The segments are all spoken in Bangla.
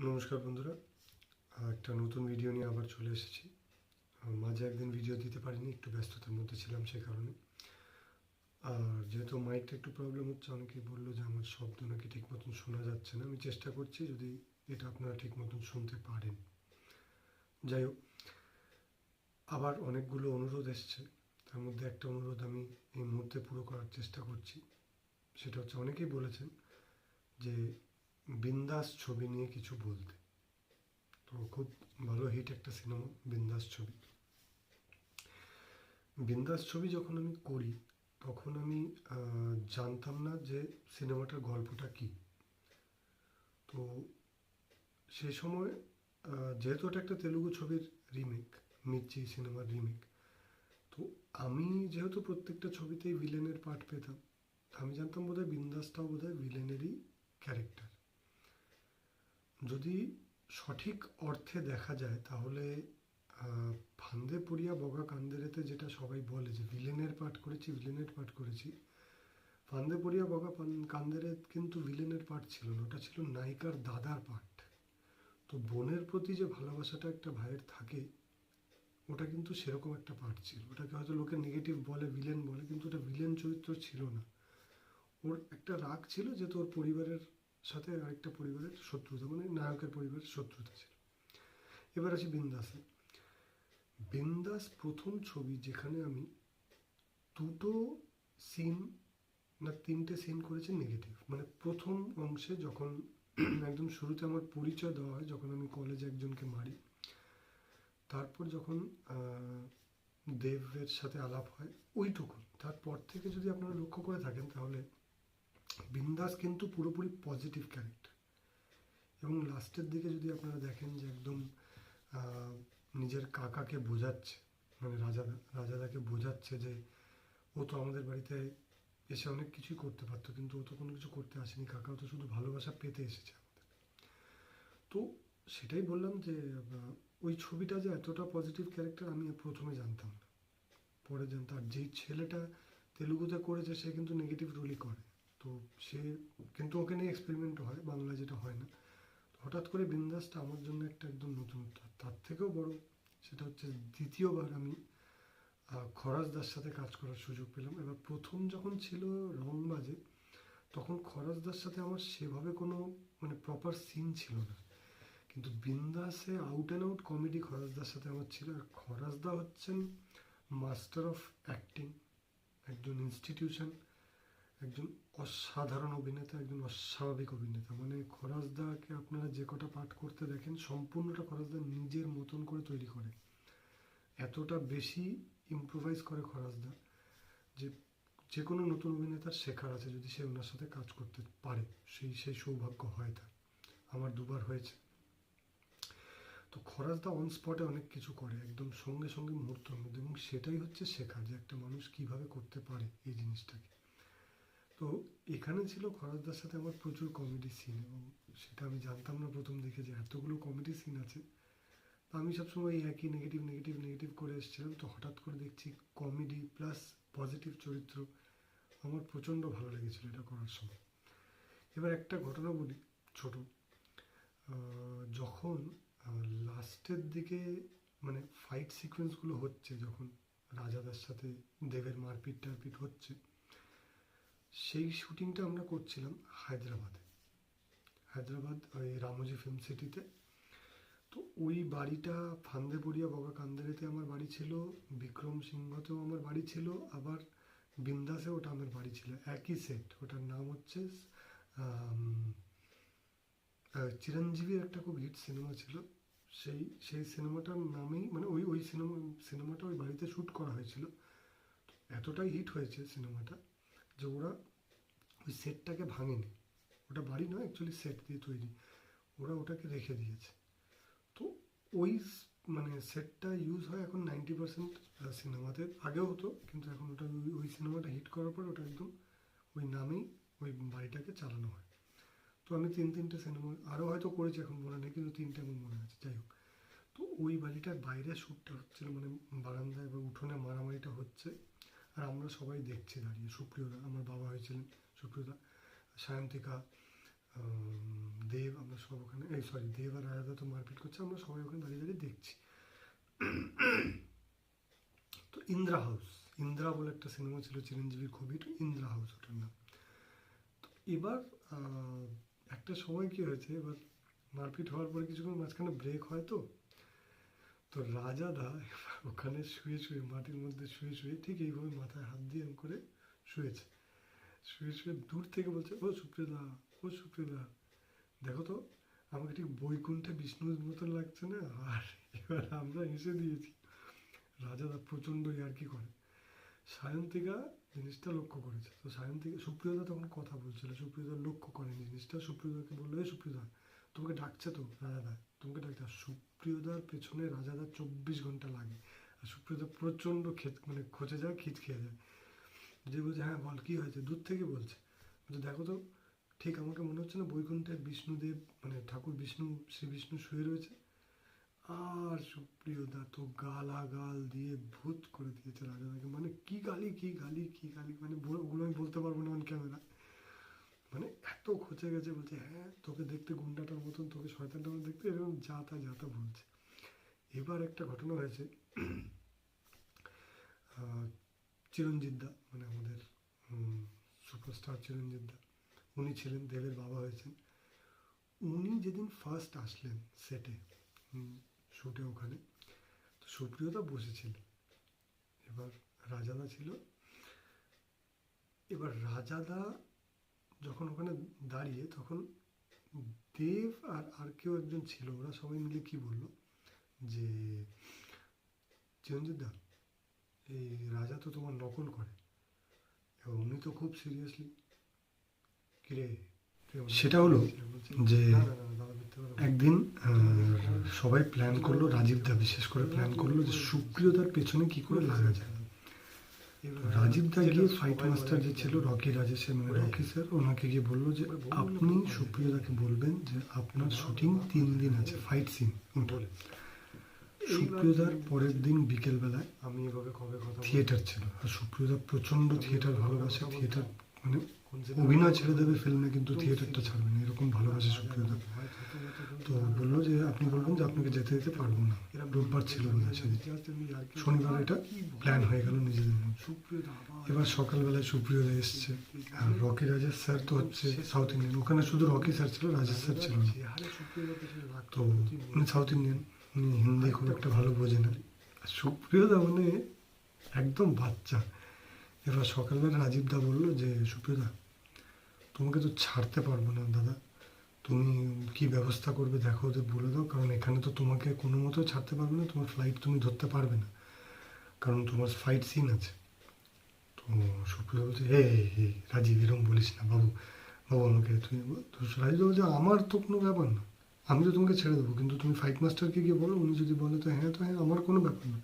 নমস্কার বন্ধুরা, একটা নতুন ভিডিও নিয়ে আবার চলে এসেছি। মাঝে একদিন ভিডিও দিতে পারিনি, একটু ব্যস্ততার মধ্যে ছিলাম সেই কারণে। আর যেহেতু মাইকটা একটু প্রবলেম হচ্ছে, অনেকেই বললো যে আমার শব্দ নাকি ঠিক মতন শোনা যাচ্ছে না। আমি চেষ্টা করছি যদি এটা আপনারা ঠিক মতন শুনতে পারেন। যাই হোক, আবার অনেকগুলো অনুরোধ এসছে, তার মধ্যে একটা অনুরোধ আমি এই মুহূর্তে পুরো করার চেষ্টা করছি। সেটা হচ্ছে, অনেকেই বলেছেন যে বিন্দাস ছবি নিয়ে কিছু বলতে। তো খুব ভালো হিট একটা সিনেমা বিন্দাস ছবি। বিন্দাস ছবি যখন আমি করি, তখন আমি জানতাম না যে সিনেমাটার গল্পটা কী। তো সেই সময় যেহেতু এটা একটা তেলুগু ছবির রিমেক, মির্চি সিনেমার রিমেক, তো আমি যেহেতু প্রত্যেকটা ছবিতেই ভিলেনের পার্ট পেতাম, আমি জানতাম বোধহয় বিন্দাসটাও বোধহয় ভিলেনেরই ক্যারেক্টার। যদি সঠিক অর্থে দেখা যায় তাহলে ফান্দে পড়িয়া বগা কান্দেরেতে যেটা সবাই বলে যে ভিলেনের পার্ট করেছি, ফান্দে পড়িয়া বগা কান্দেরে কিন্তু ভিলেনের পার্ট ছিল না, ওটা ছিল নায়িকার দাদার পার্ট। তো বোনের প্রতি যে ভালোবাসাটা একটা ভাইয়ের থাকে, ওটা কিন্তু সেরকম একটা পার্ট ছিল। ওটাকে হয়তো লোকে নেগেটিভ বলে, ভিলেন বলে, কিন্তু ওটা ভিলেন চরিত্র ছিল না। ওর একটা রাগ ছিল যে তোর পরিবারের সাথে আরেকটা পরিবারের শত্রুতা, মানে নায়কের পরিবারের শত্রুতা ছিল। এবার আসি বিন্দাসে। বিন্দাস প্রথম ছবি যেখানে আমি দুটো সিন না তিনটে সিন করেছি নেগেটিভ। মানে প্রথম অংশে যখন একদম শুরুতে আমার পরিচয় দেওয়া হয়, যখন আমি কলেজে একজনকে মারি, তারপর যখন দেবের সাথে আলাপ হয়, ওইটুকুন। তারপর থেকে যদি আপনারা লক্ষ্য করে থাকেন তাহলে বিন্দাস কিন্তু পুরোপুরি পজিটিভ ক্যারেক্টার। এবং লাস্টের দিকে যদি আপনারা দেখেন যে একদম নিজের কাকাকে বোঝাচ্ছে, মানে রাজাদাকে বোঝাচ্ছে যে ও তো আমাদের বাড়িতে এসে অনেক কিছুই করতে পারতো, কিন্তু ও তো কোনো কিছু করতে আসেনি, কাকাও তো শুধু ভালোবাসা পেতে এসেছে আমাদের। তো সেটাই বললাম যে ওই ছবিটা যে এতটা পজিটিভ ক্যারেক্টার আমি প্রথমে জানতাম না, পরে জানতাম। আর যেই ছেলেটা তেলুগুতে করেছে সে কিন্তু নেগেটিভ রোলই করে। তো সে কিন্তু ওকে নিয়ে এক্সপেরিমেন্টও হয়, বাংলা যেটা হয় না। হঠাৎ করে বিন্দাসটা আমার জন্য একটা একদম নতুনত্ব। তার থেকেও বড় সেটা হচ্ছে দ্বিতীয়বার আমি খরাজদার সাথে কাজ করার সুযোগ পেলাম। এবার প্রথম যখন ছিল রংবাজে, তখন খরাজদার সাথে আমার সেভাবে কোনো মানে প্রপার সিন ছিল না, কিন্তু বিন্দাসে আউট অ্যান্ড আউট কমেডি খরাজদার সাথে আমার ছিল। আর খরাজদা হচ্ছেন মাস্টার অফ অ্যাক্টিং, একজন ইনস্টিটিউশন, একজন অসাধারণ অভিনেতা, একজন অস্বাভাবিক অভিনেতা। মানে খরাজদাকে আপনারা যে কটা পাঠ করতে দেখেন, সম্পূর্ণটা খরাজদা নিজের মতন করে তৈরি করে। এতটা বেশি ইম্প্রোভাইজ করে খরাজদা যে যে কোনো নতুন অভিনেতার শেখার আছে যদি সে ওনার সাথে কাজ করতে পারে, সেই সৌভাগ্য হয় তার। আমার দুবার হয়েছে। তো খরাজদা অন স্পটে অনেক কিছু করে, একদম সঙ্গে সঙ্গে মুহূর্তের মধ্যে, এবং সেটাই হচ্ছে শেখা, যে একটা মানুষ কীভাবে করতে পারে এই জিনিসটাকে। তো এখানে ছিল খরাজদার সাথে আমার প্রচুর কমেডি সিন, এবং সেটা আমি জানতাম না প্রথম দিকে যে এতগুলো কমেডি সিন আছে। তো আমি সবসময় এই একই নেগেটিভ নেগেটিভ নেগেটিভ করে এসেছিলাম। তো হঠাৎ করে দেখছি কমেডি প্লাস পজিটিভ চরিত্র, আমার প্রচণ্ড ভালো লেগেছিলো এটা করার সময়। এবার একটা ঘটনা বলি ছোট। যখন লাস্টের দিকে মানে ফাইট সিকোয়েন্সগুলো হচ্ছে, যখন রাজাদার সাথে দেবের মারপিট টারপিট হচ্ছে, সেই শুটিংটা আমরা করছিলাম হায়দ্রাবাদ ওই রামোজি ফিল্ম সিটিতে। তো ওই বাড়িটা ফান্দে পড়িয়া বগা কান্দারিতে আমার বাড়ি ছিল, বিক্রম সিংহতেও আমার বাড়ি ছিল, আবার বিন্দাসে ওটা আমার বাড়ি ছিল, একই সেট। ওটার নাম হচ্ছে চিরঞ্জীবীর একটা খুব হিট সিনেমা ছিল, সেই সিনেমাটার নামেই মানে ওই ওই সিনেমাটা ওই বাড়িতে শ্যুট করা হয়েছিল। এতটাই হিট হয়েছে সিনেমাটা যে ওরা ওই সেটটাকে ভাঙেনি। ওটা বাড়ি নয়, অ্যাকচুয়ালি সেট দিয়ে তৈরি, ওরা ওটাকে রেখে দিয়েছে। তো ওই মানে সেটটা ইউজ হয় এখন 90% সিনেমাতে, আগেও হতো, কিন্তু এখন ওটা ওই সিনেমাটা হিট করার পর ওটা একদম ওই নামেই ওই বাড়িটাকে চালানো হয়। তো আমি তিনটে সিনেমা আরও হয়তো করেছি, এখন মনে নেই, কিন্তু তিনটে আমার মনে আছে। যাই হোক, তো ওই বাড়িটার বাইরে শ্যুটটা হচ্ছিল, মানে বারান্দায় বা উঠোনে মারামারিটা হচ্ছে, আর আমরা সবাই দেখছি দাঁড়িয়ে। সুপ্রিয়দা, আমার বাবা হয়েছিলেন সুপ্রিয়দা, সায়ন্তিকা, দেব, আমরা সব ওখানে, দেব আর রাজাদা তো মারপিট করছে, আমরা সবাই ওখানে দাঁড়িয়ে দাঁড়িয়ে দেখছি। তো ইন্দ্রা হাউস, ইন্দ্রা বলে একটা সিনেমা ছিল চিরঞ্জীবীর, খুবই, তো ইন্দ্রা হাউস ওটার নাম। তো এবার একটা সময় কি হয়েছে, এবার মারপিট হওয়ার পরে কিছুক্ষণ মাঝখানে ব্রেক হয়, তো রাজাদা ওখানে শুয়ে শুয়ে, মাটির মধ্যে শুয়ে শুয়ে ঠিক এইভাবে মাথায় হাত দিয়ে এম করে শুয়েছে। শুয়ে শুয়ে দূর থেকে বলছে, ও সুপ্রিয়দা, ও সুপ্রিয়দা, দেখো তো আমাকে ঠিক বৈকুণ্ঠে বিষ্ণুর মতন লাগছে না? আর এবার আমরা হেসে দিয়েছি। রাজাদা প্রচণ্ড ইয়ার্কি করে। সায়ন্তিকা জিনিসটা লক্ষ্য করেছে, তো সায়ন্তিকা, সুপ্রিয়দা তখন কথা বলছিল, সুপ্রিয়দা লক্ষ্য করেনি জিনিসটা, সুপ্রিয়দাকে বললো, এই সুপ্রিয়দা তোমাকে ডাকছে তো রাজাদা, তোমাকে ডাকছে। আর সুপ্রিয়দার পেছনে রাজাদা 24 ঘন্টা লাগে, আর সুপ্রিয়দা প্রচণ্ড মানে খচে যায়, খিচ খেয়ে যায়। যে বলছে, হ্যাঁ বল কী হয়েছে, দূর থেকে বলছে, দেখো তো ঠিক আমাকে মনে হচ্ছে না বৈকুণ্ঠের বিষ্ণুদেব, মানে ঠাকুর বিষ্ণু, শ্রী বিষ্ণু শুয়ে রয়েছে। আর সুপ্রিয়দা তো গালাগাল দিয়ে ভূত করে দিয়েছে রাজাদাকে, মানে কি গালি, কি গালি, কি গালি, মানে ওগুলো আমি বলতে পারবো না অন ক্যামেরা, মানে এত খচে গেছে। বলছে, হ্যাঁ তোকে দেখতে গুন্ডাটার মতন, তোকে শয়তানটার মতন দেখতে, এরকম যা তা বলছে। এবার একটা ঘটনা হয়েছে, চিরঞ্জিতদা, মানে আমাদের সুপারস্টার চিরঞ্জিতদা, উনি ছিলেন, দেবের বাবা হয়েছেন। উনি যেদিন ফার্স্ট আসলেন সেটে, শুটে ওখানে, তো সুপ্রিয়তা বসেছিল, এবার রাজাদা ছিল। এবার রাজাদা যখন ওখানে দাঁড়িয়ে, তখন দেব আর কেউ একজন ছিল, ওরা সবাই মিলে কি বললো যে, চিরঞ্জিতদা এই রাজা তো তোমার নকল করে। এবং উনি তো খুব সিরিয়াসলি, কিরে, সেটা হলো যে একদিন সবাই প্ল্যান করলো, রাজীবদা বিশেষ করে প্ল্যান করলো যে সুপ্রিয়তার পেছনে কি করে লাগা যায়। রাজীবদা গিয়ে ফাইট মাস্টার যে ছিল রকি রাজেশের, মানে রকি স্যার, ওনাকে গিয়ে বললো যে আপনি সুপ্রিয়তাকে বলবেন যে আপনার শুটিং 3 দিন আছে, ফাইট সিন। সুপ্রিয়তার পরের দিন বিকেলবেলায় আমি এভাবে কবে কথা, থিয়েটার ছিল, আর সুপ্রিয়তা প্রচণ্ড থিয়েটার ভালোবাসে, থিয়েটার মানে অভিনয় ছেড়ে দেবে ফিল্মে, কিন্তু থিয়েটারটা ছাড়বে না, এরকম ভালোবাসে সুপ্রিয়তা। তো বললো যে আপনি বলবেন যে আপনাকে যেতে দিতে পারবো না। রোববার ছিল বোধহয় সেদিন, শনিবার এটা প্ল্যান হয়ে গেল নিজেদের মধ্যে। এবার সকালবেলায় সুপ্রিয়তা এসছে, আর রকি রাজেশ স্যার তো হচ্ছে সাউথ ইন্ডিয়ান, ওখানে শুধু রকি স্যার ছিল, রাজেশ স্যার ছিল না। তো উনি সাউথ ইন্ডিয়ান, উনি হিন্দি খুব একটা ভালো বোঝে না। সুপ্রিয়তা মানে একদম বাচ্চা। এবার সকালবেলা রাজীবদা বললো যে সুপ্রিয়তা তোমাকে তো ছাড়তে পারবো না দাদা, তুমি কি ব্যবস্থা করবে দেখো, ওদের বলে দাও, কারণ এখানে তো তোমাকে কোনো মতো ছাড়তে পারবে না, তোমার ফ্লাইট তুমি ধরতে পারবে না, কারণ তোমার ফাইট সিন আছে। তো সুপ্রিয়া বলছে, হে রাজীব এরকম বলিস না বাবু, বাবু আমাকে তুই, তো রাজীব বলছে আমার তো কোনো ব্যাপার না, আমি তো তোমাকে ছেড়ে দেবো, কিন্তু তুমি ফাইট মাস্টারকে গিয়ে বলো, উনি যদি বলে তো হ্যাঁ আমার কোনো ব্যাপার না,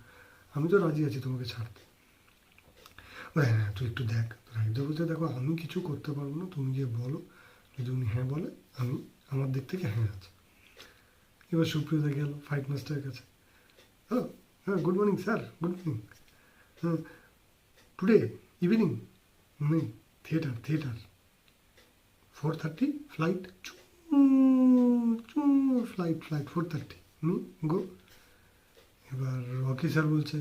আমি তো রাজি আছি তোমাকে ছাড়তে। হ্যাঁ তুই একটু দেখ। রাজীবদা বলছে, দেখো আমি কিছু করতে পারবো না, তুমি গিয়ে বলো, যদি উনি হ্যাঁ বলে আমি আমার দিক থেকে হ্যাঁ আছে। এবার সুপ্রিয়তা গেল ফাইট মাস্টারের কাছে, হ্যালো, হ্যাঁ good morning sir, good morning, হ্যাঁ টুডে ইভিনিং, নেই থিয়েটার 4:30 ফ্লাইট, ফ্লাইট 4:30, গো। এবার রকি স্যার বলছে,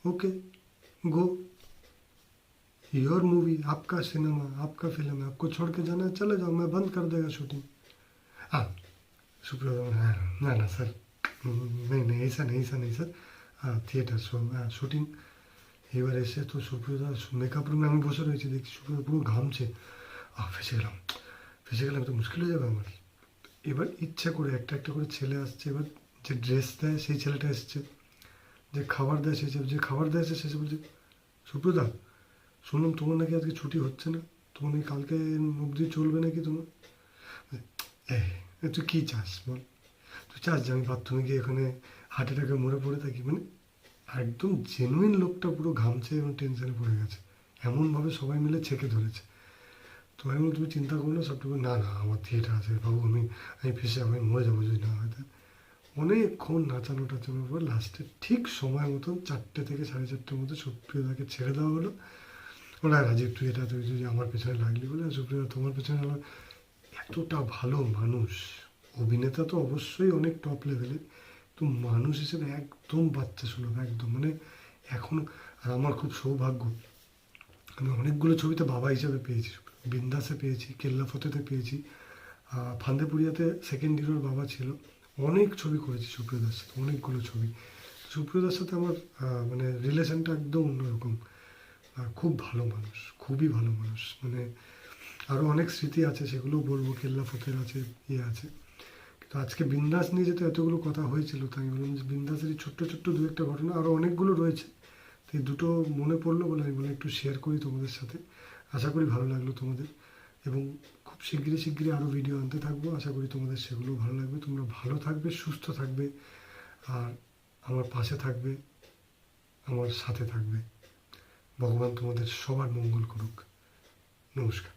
ओके गो, योर मूवी, आपका सिनेमा, आपका फिल्म है, आपको छोड़ के जाना है चले जाओ, मैं बंद कर देगा शूटिंग। हाँ सुप्रिया, हाँ ना सर, नहीं ऐसा नहीं सर, हाँ थिएटर শুটিং। এবার এসে তো সুপ্রিয়তা মেকআপ রুমে আমি বসে রয়েছি, দেখছি সুপ্রিয়তা পুরো ঘামছে, ফেসে গেলাম তো মুশকিল হয়ে যাবে আমার। এবার ইচ্ছা করে একটা করে ছেলে আসছে, এবার যে ড্রেস দেয় সেই ছেলেটা এসছে, যে খাবার দেয় যে খাবার দেয় সে বলছে, সুপ্রদা শুনলাম তোমার নাকি আজকে ছুটি হচ্ছে না, তোমার নাকি কালকে অবধি চলবে নাকি তোমার, তুই কী চাস বল, তুই চাস যে আমি বাথরুমে গিয়ে এখানে হার্ট অ্যাটাকে মরে পড়ে থাকি, মানে একদম জেনুইন লোকটা পুরো ঘামছে এবং টেনশনে পড়ে গেছে, এমনভাবে সবাই মিলে ছেঁকে ধরেছে। তো আমি বললাম তুমি চিন্তা করো না, সবটুকু না আমার থিয়েটার আছে বাবু, আমি ফেসে আমি মরে যাবো যদি না হয়তো। অনেকক্ষণ নাচানো টাচানোর পর লাস্টে ঠিক সময় মতন 4টে থেকে 4:30টার মধ্যে সুপ্রিয়দাকে ছেড়ে দেওয়া হলো। ওরা রাজীব তুই যদি আমার পেছনে লাগলি বলে, সুপ্রিয়দা তোমার পেছনে হলো, এতটা ভালো মানুষ, অভিনেতা তো অবশ্যই অনেক টপ লেভেলের, তো মানুষ হিসেবে একদম বাচ্চা সুলভ, একদম মানে এখনো। আর আমার খুব সৌভাগ্য, আমি অনেকগুলো ছবিতে বাবা হিসেবে পেয়েছি। বিন্দাসে পেয়েছি, কেল্লা ফতেতে পেয়েছি, ফান্দেপুরিয়াতে সেকেন্ড হিরোর বাবা ছিল। অনেক ছবি করেছি সুপ্রিয়দার সাথে, অনেকগুলো ছবি। সুপ্রিয়দার সাথে আমার মানে রিলেশনটা একদম অন্যরকম। আর খুব ভালো মানুষ, খুবই ভালো মানুষ, মানে আরও অনেক স্মৃতি আছে, সেগুলোও বলবো। কেল্লা ফতের আছে, ইয়ে আছে। তো আজকে বিন্দাস নিয়ে যেতে এতগুলো কথা হয়েছিল, তাই আমি বললাম যে বিন্দাসেরই ছোট্ট ছোট্ট দু একটা ঘটনা, আরও অনেকগুলো রয়েছে। তো এই দুটো মনে পড়লো বলে আমি বললাম একটু শেয়ার করি তোমাদের সাথে। আশা করি ভালো লাগলো তোমাদের, এবং খুব শিগগিরই শিগগিরই আরও ভিডিও আনতে থাকবো। আশা করি তোমাদের সেগুলোও ভালো লাগবে। তোমরা ভালো থাকবে, সুস্থ থাকবে, আর আমার পাশে থাকবে, আমার সাথে থাকবে। ভগবান তোমাদের সবার মঙ্গল করুক। নমস্কার।